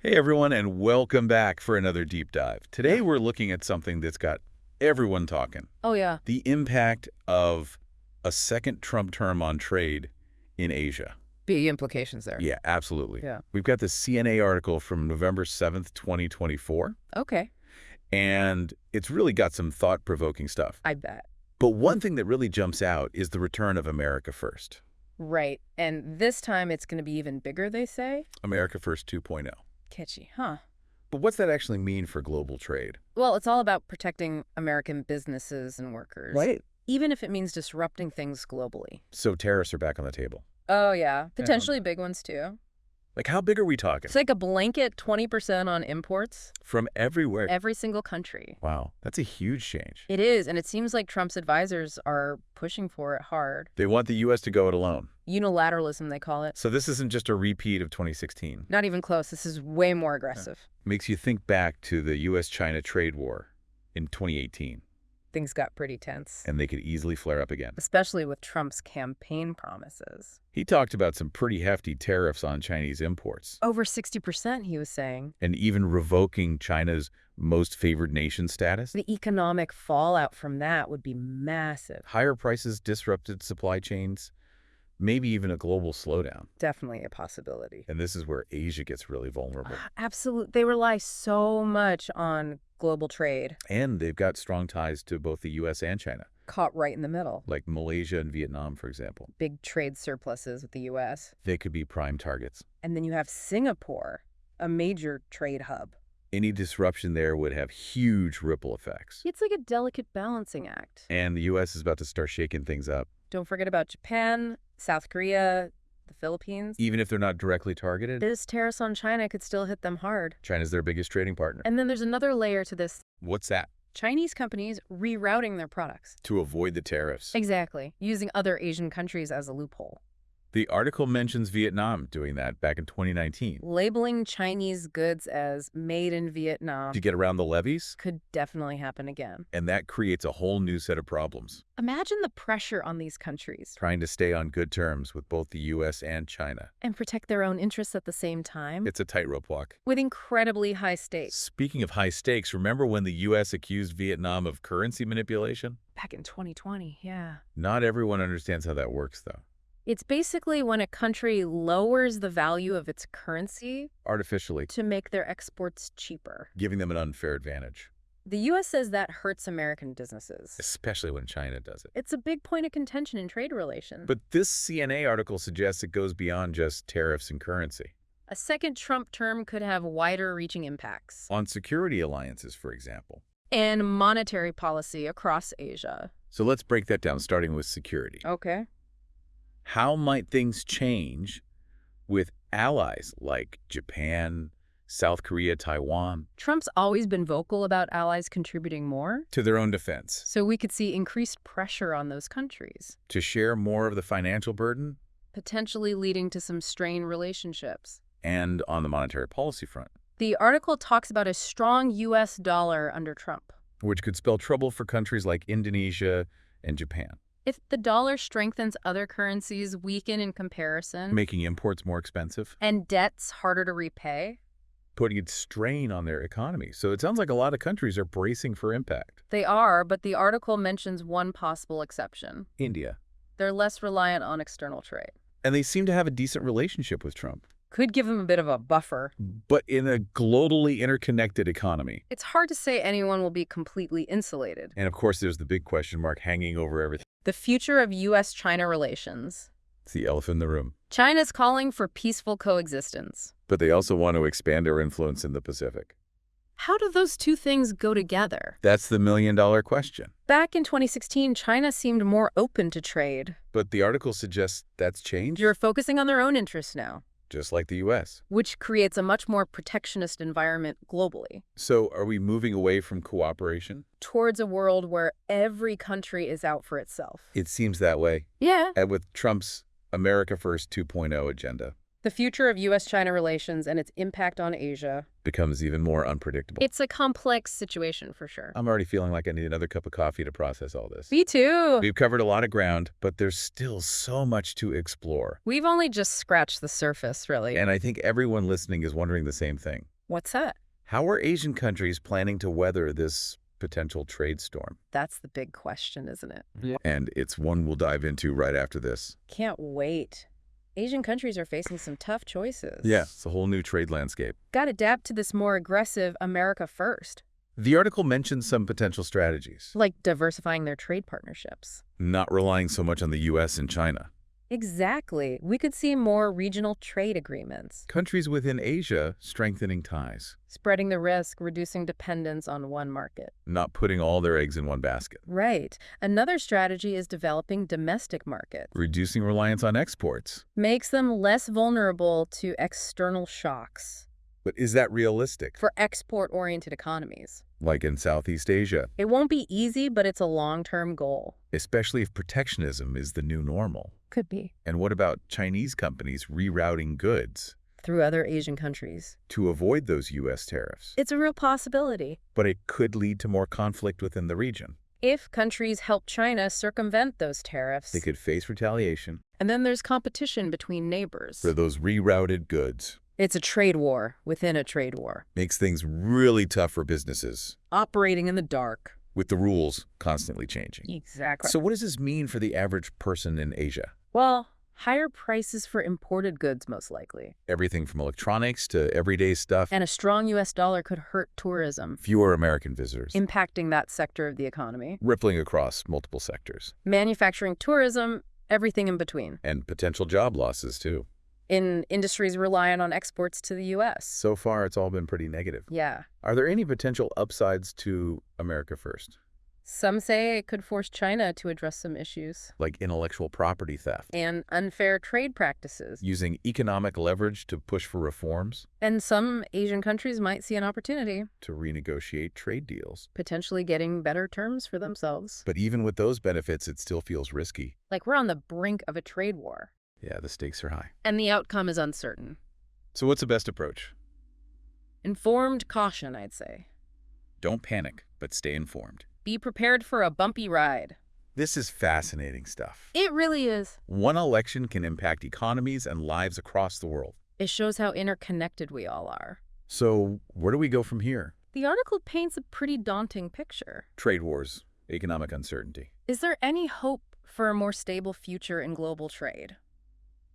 Hey everyone, and welcome back for another deep dive. Today we're looking at something that's got everyone talking. Oh, yeah. The impact of a second Trump term on trade in Asia. Big implications there. Yeah, absolutely. Yeah. We've got the CNA article from November 7th, 2024, Okay. and it's really got some thought-provoking stuff. I bet. But one thing that really jumps out is the return of America First. Right. And this time it's going to be even bigger, they say? America First 2.0. Catchy, huh? But what's that actually mean for global trade? Well, it's all about protecting American businesses and workers. Right. Even if it means disrupting things globally. So tariffs are back on the table. Oh, yeah. Potentially big ones, too. Like, how big are we talking? It's like a blanket 20% on imports. From everywhere. Every single country. Wow, that's a huge change. It is, and it seems like Trump's advisors are pushing for it hard. They want the U.S. to go it alone. Unilateralism, they call it. So this isn't just a repeat of 2016. Not even close. This is way more aggressive. Makes you think back to the U.S.-China trade war in 2018. Things got pretty tense. And they could easily flare up again. Especially with Trump's campaign promises. He talked about some pretty hefty tariffs on Chinese imports. Over 60%, he was saying. And even revoking China's most favored nation status. The economic fallout from that would be massive. Higher prices, disrupted supply chains, maybe even a global slowdown. Definitely a possibility. And this is where Asia gets really vulnerable. Absolutely. They rely so much on global trade. And they've got strong ties to both the U.S. and China. Caught right in the middle. Like Malaysia and Vietnam, for example. Big trade surpluses with the U.S. They could be prime targets. And then you have Singapore, a major trade hub. Any disruption there would have huge ripple effects. It's like a delicate balancing act. And the U.S. is about to start shaking things up. Don't forget about Japan, South Korea, the Philippines. Even if they're not directly targeted? This tariffs on China could still hit them hard. China's their biggest trading partner. And then there's another layer to this. What's that? Chinese companies rerouting their products. To avoid the tariffs. Exactly. Using other Asian countries as a loophole. The article mentions Vietnam doing that back in 2019. Labeling Chinese goods as made in Vietnam To get around the levies? could definitely happen again. And that creates a whole new set of problems. Imagine the pressure on these countries. Trying to stay on good terms with both the U.S. and China. And protect their own interests at the same time. It's a tightrope walk. With incredibly high stakes. Speaking of high stakes, remember when the U.S. accused Vietnam of currency manipulation? Back in 2020, yeah. Not everyone understands how that works, though. It's basically when a country lowers the value of its currency Artificially. to make their exports cheaper. Giving them an unfair advantage. The U.S. says that hurts American businesses. Especially when China does it. It's a big point of contention in trade relations. But this CNA article suggests it goes beyond just tariffs and currency. A second Trump term could have wider-reaching impacts. On security alliances, for example. And monetary policy across Asia. So let's break that down, starting with security. Okay. How might things change with allies like Japan, South Korea, Taiwan? Trump's always been vocal about allies contributing more. To their own defense. So we could see increased pressure on those countries. To share more of the financial burden? Potentially leading to some strained relationships. And on the monetary policy front. The article talks about a strong U.S. dollar under Trump. Which could spell trouble for countries like Indonesia and Japan. If the dollar strengthens, other currencies weaken in comparison. Making imports more expensive. And debts harder to repay. Putting a strain on their economy. So it sounds like a lot of countries are bracing for impact. They are, but the article mentions one possible exception. India. They're less reliant on external trade. And they seem to have a decent relationship with Trump. Could give him a bit of a buffer. But in a globally interconnected economy. It's hard to say anyone will be completely insulated. And of course, there's the big question mark hanging over everything. The future of U.S.-China relations. It's the elephant in the room. China's calling for peaceful coexistence. But they also want to expand their influence in the Pacific. How do those two things go together? That's the million-dollar question. Back in 2016, China seemed more open to trade. But the article suggests that's changed. You're focusing on their own interests now. Just like the U.S. Which creates a much more protectionist environment globally. So are we moving away from cooperation? Towards a world where every country is out for itself. It seems that way. Yeah. And with Trump's America First 2.0 agenda. The future of U.S.-China relations and its impact on Asia becomes even more unpredictable. It's a complex situation for sure. I'm already feeling like I need another cup of coffee to process all this. Me too. We've covered a lot of ground, but there's still so much to explore. We've only just scratched the surface, really. And I think everyone listening is wondering the same thing. What's that? How are Asian countries planning to weather this potential trade storm? That's the big question, isn't it? Yeah. And it's one we'll dive into right after this. Can't wait. Asian countries are facing some tough choices. Yeah, it's a whole new trade landscape. Got to adapt to this more aggressive America first, The article mentions some potential strategies. like diversifying their trade partnerships. Not relying so much on the U.S. and China. Exactly. We could see more regional trade agreements, Countries within Asia strengthening ties. spreading the risk, reducing dependence on one market. Not putting all their eggs in one basket. Right. Another strategy is developing domestic markets. Reducing reliance on exports. Makes them less vulnerable to external shocks But is that realistic? for export-oriented economies. Like in Southeast Asia, It won't be easy, but it's a long-term goal. especially if protectionism is the new normal. Could be. And what about Chinese companies rerouting goods Through other Asian countries. to avoid those U.S. tariffs? It's a real possibility. But it could lead to more conflict within the region. If countries help China circumvent those tariffs. They could face retaliation And then there's competition between neighbors. for those rerouted goods. It's a trade war within a trade war. Makes things really tough for businesses, Operating in the dark. with the rules constantly changing. Exactly. So what does this mean for the average person in Asia? Well, higher prices for imported goods, most likely. Everything from electronics to everyday stuff. And a strong U.S. dollar could hurt tourism, Fewer American visitors. impacting that sector of the economy. Rippling across multiple sectors. Manufacturing, tourism, everything in between. And potential job losses, too. In industries reliant on exports to the U.S. So far, it's all been pretty negative. Yeah. Are there any potential upsides to America First? Some say it could force China to address some issues. Like intellectual property theft? And unfair trade practices. Using economic leverage to push for reforms? And some Asian countries might see an opportunity, To renegotiate trade deals? potentially getting better terms for themselves. But even with those benefits, it still feels risky. Like we're on the brink of a trade war. Yeah, the stakes are high. And the outcome is uncertain. So what's the best approach? Informed caution, I'd say. Don't panic, but stay informed. Be prepared for a bumpy ride. This is fascinating stuff. It really is. One election can impact economies and lives across the world. It shows how interconnected we all are. So where do we go from here? The article paints a pretty daunting picture. Trade wars, economic uncertainty. Is there any hope for a more stable future in global trade?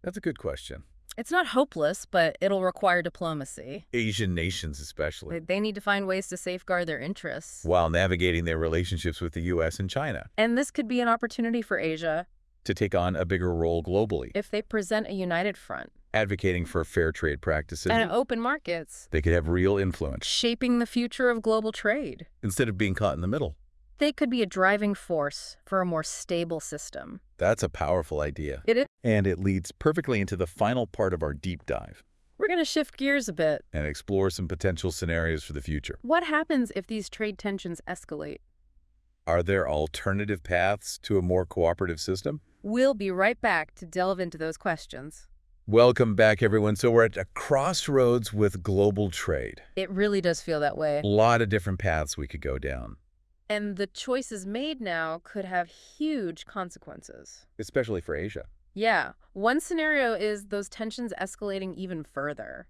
That's a good question. It's not hopeless, but it'll require diplomacy. Asian nations especially, They need to find ways to safeguard their interests. while navigating their relationships with the U.S. and China, And this could be an opportunity for Asia to take on a bigger role globally, if they present a united front advocating for fair trade practices. and open markets, They could have real influence shaping the future of global trade. instead of being caught in the middle. They could be a driving force for a more stable system. That's a powerful idea. It is. And it leads perfectly into the final part of our deep dive We're going to shift gears a bit. and explore some potential scenarios for the future. What happens if these trade tensions escalate? Are there alternative paths to a more cooperative system? We'll be right back to delve into those questions. Welcome back, everyone. So we're at a crossroads with global trade. It really does feel that way. A lot of different paths we could go down, And the choices made now could have huge consequences. especially for Asia. Yeah, one scenario is those tensions escalating even further.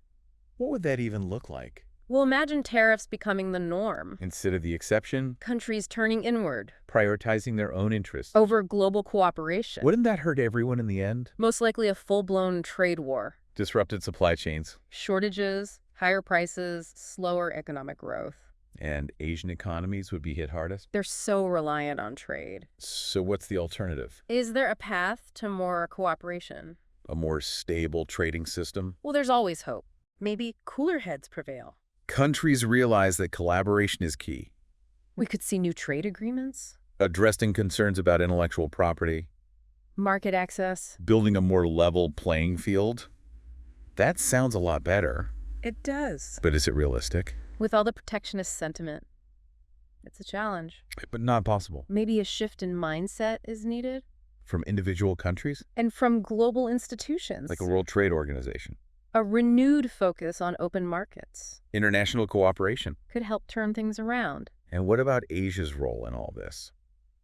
What would that even look like? Well, imagine tariffs becoming the norm. Instead of the exception, Countries turning inward prioritizing their own interests. over global cooperation. Wouldn't that hurt everyone in the end? Most likely a full-blown trade war. Disrupted supply chains. Shortages, higher prices, slower economic growth. And Asian economies would be hit hardest. They're so reliant on trade. So what's the alternative? Is there a path to more cooperation? A more stable trading system? Well, there's always hope. Maybe cooler heads prevail. Countries realize that collaboration is key. We could see new trade agreements, Addressing concerns about intellectual property, market access. building a more level playing field. That sounds a lot better, It does. but is it realistic? With all the protectionist sentiment, it's a challenge. But not possible. Maybe a shift in mindset is needed. From individual countries, And from global institutions. like a World Trade Organization. A renewed focus on open markets International cooperation. could help turn things around. And what about Asia's role in all this?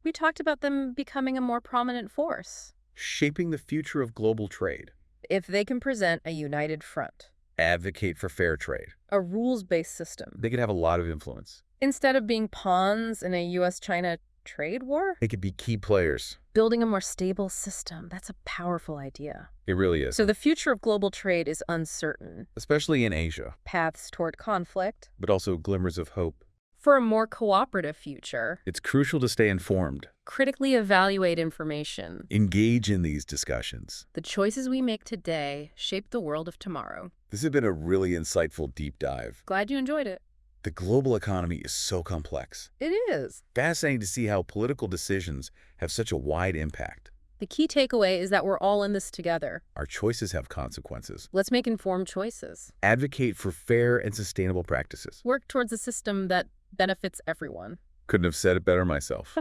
We talked about them becoming a more prominent force Shaping the future of global trade. if they can present a united front. Advocate for fair trade. A rules-based system. They could have a lot of influence. Instead of being pawns in a U.S.-China trade war, They could be key players. building a more stable system. That's a powerful idea. It really is. So the future of global trade is uncertain. Especially in Asia, Paths toward conflict. but also glimmers of hope. For a more cooperative future, It's crucial to stay informed. critically evaluate information. Engage in these discussions. The choices we make today shape the world of tomorrow. This has been a really insightful deep dive. Glad you enjoyed it. The global economy is so complex. It is. Fascinating to see how political decisions have such a wide impact. The key takeaway is that we're all in this together. Our choices have consequences. Let's make informed choices. Advocate for fair and sustainable practices. Work towards a system that benefits everyone. Couldn't have said it better myself.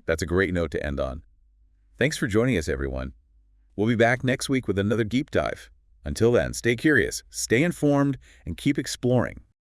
That's a great note to end on. Thanks for joining us, everyone. We'll be back next week with another deep dive. Until then, stay curious, stay informed, and keep exploring.